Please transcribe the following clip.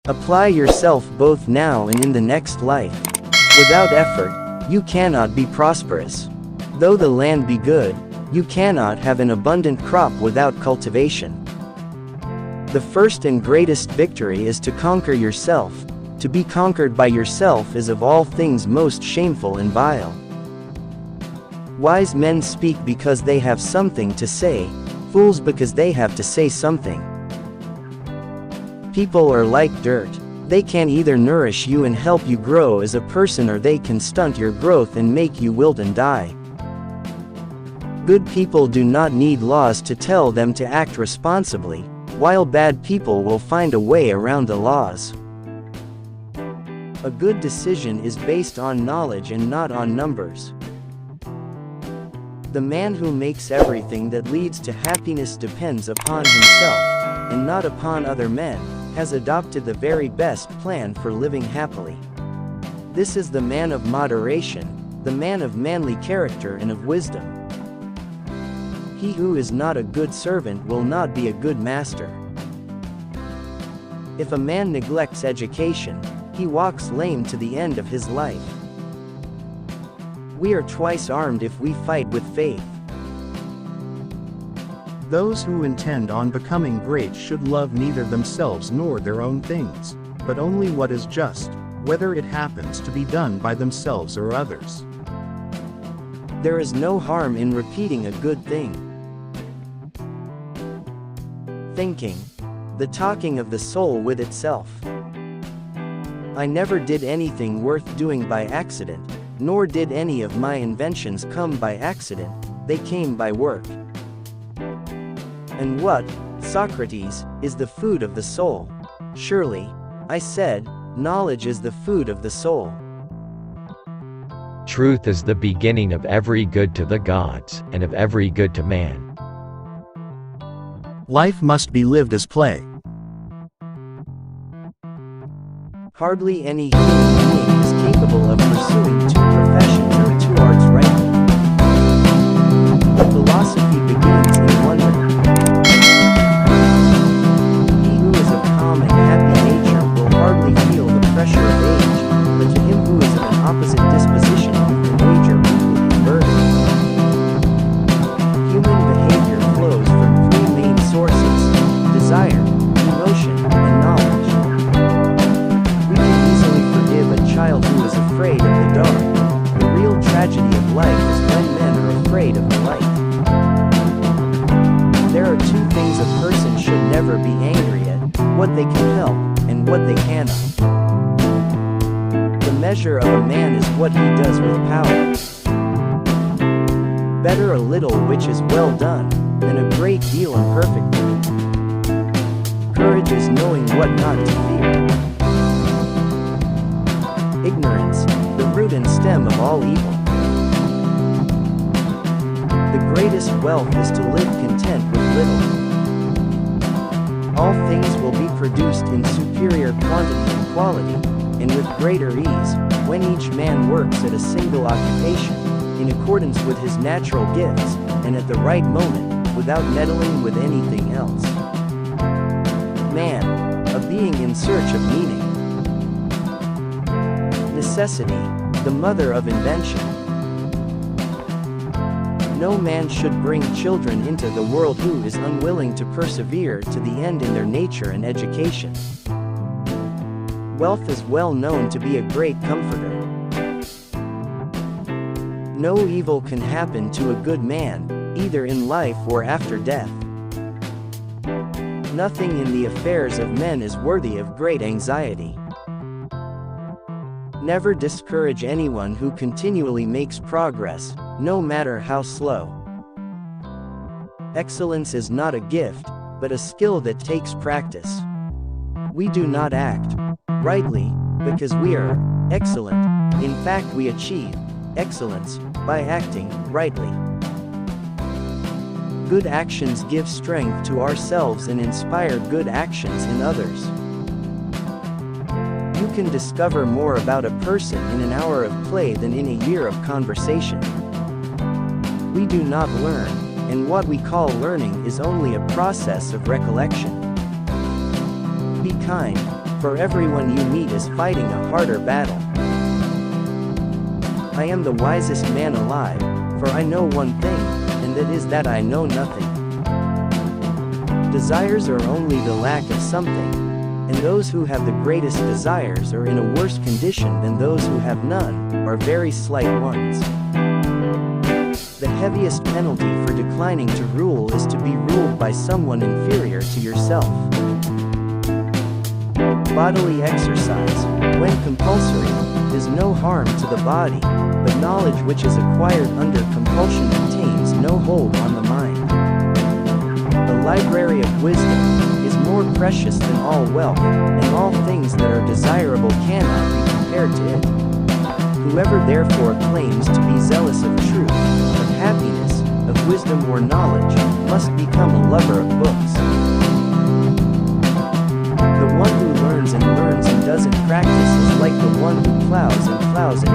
Apply yourself both now and in the next life. Without effort, you cannot be prosperous. Though the land be good, you cannot have an abundant crop without cultivation. The first and greatest victory is to conquer yourself. To be conquered by yourself is of all things most shameful and vile. Wise men speak because they have something to say, fools because they have to say something. People are like dirt. They can either nourish you and help you grow as a person, or they can stunt your growth and make you wilt and die. Good people do not need laws to tell them to act responsibly, while bad people will find a way around the laws. A good decision is based on knowledge and not on numbers. The man who makes everything that leads to happiness depends upon himself, and not upon other men, has adopted the very best plan for living happily. This is the man of moderation, the man of manly character and of wisdom. He who is not a good servant will not be a good master. If a man neglects education, he walks lame to the end of his life. We are twice armed if we fight with faith. Those who intend on becoming great should love neither themselves nor their own things, but only what is just, whether it happens to be done by themselves or others. There is no harm in repeating a good thing. Thinking. The talking of the soul with itself. I never did anything worth doing by accident, nor did any of my inventions come by accident, they came by work. And what, Socrates, is the food of the soul? Surely, I said, knowledge is the food of the soul. Truth is the beginning of every good to the gods, and of every good to man. Life must be lived as play. Hardly any human being is capable of pursuing two professions or two arts rightly. Philosophy begins in wonder. He who is of calm and happy nature will hardly feel the pressure of age, but to him who is of an opposite disposition, the wager will be burdened. Human behavior flows from three main sources: desire, emotion, and knowledge. Child who is afraid of the dark. The real tragedy of life is when men are afraid of the light. There are two things a person should never be angry at: what they can help, and what they cannot. The measure of a man is what he does with power. Better a little which is well done, than a great deal imperfectly. Courage is knowing what not to fear. Ignorance, the root and stem of all evil. The greatest wealth is to live content with little. All things will be produced in superior quantity and quality, and with greater ease, when each man works at a single occupation, in accordance with his natural gifts, and at the right moment, without meddling with anything else. Man, a being in search of meaning. Necessity, the mother of invention. No man should bring children into the world who is unwilling to persevere to the end in their nature and education. Wealth is well known to be a great comforter. No evil can happen to a good man, either in life or after death. Nothing in the affairs of men is worthy of great anxiety. Never discourage anyone who continually makes progress, no matter how slow. Excellence is not a gift, but a skill that takes practice. We do not act rightly because we are excellent. In fact, we achieve excellence by acting rightly. Good actions give strength to ourselves and inspire good actions in others. You can discover more about a person in an hour of play than in a year of conversation. We do not learn, and what we call learning is only a process of recollection. Be kind, for everyone you meet is fighting a harder battle. I am the wisest man alive, for I know one thing, and that is that I know nothing. Desires are only the lack of something, and those who have the greatest desires are in a worse condition than those who have none, or very slight ones. The heaviest penalty for declining to rule is to be ruled by someone inferior to yourself. Bodily exercise, when compulsory, does no harm to the body, but knowledge which is acquired under compulsion obtains no hold on the mind. The library of wisdom is more precious than all wealth, and all things that are desirable cannot be compared to it. Whoever therefore claims to be zealous of truth, of happiness, of wisdom or knowledge, must become a lover of books. The one who learns and doesn't practice is like the one who plows and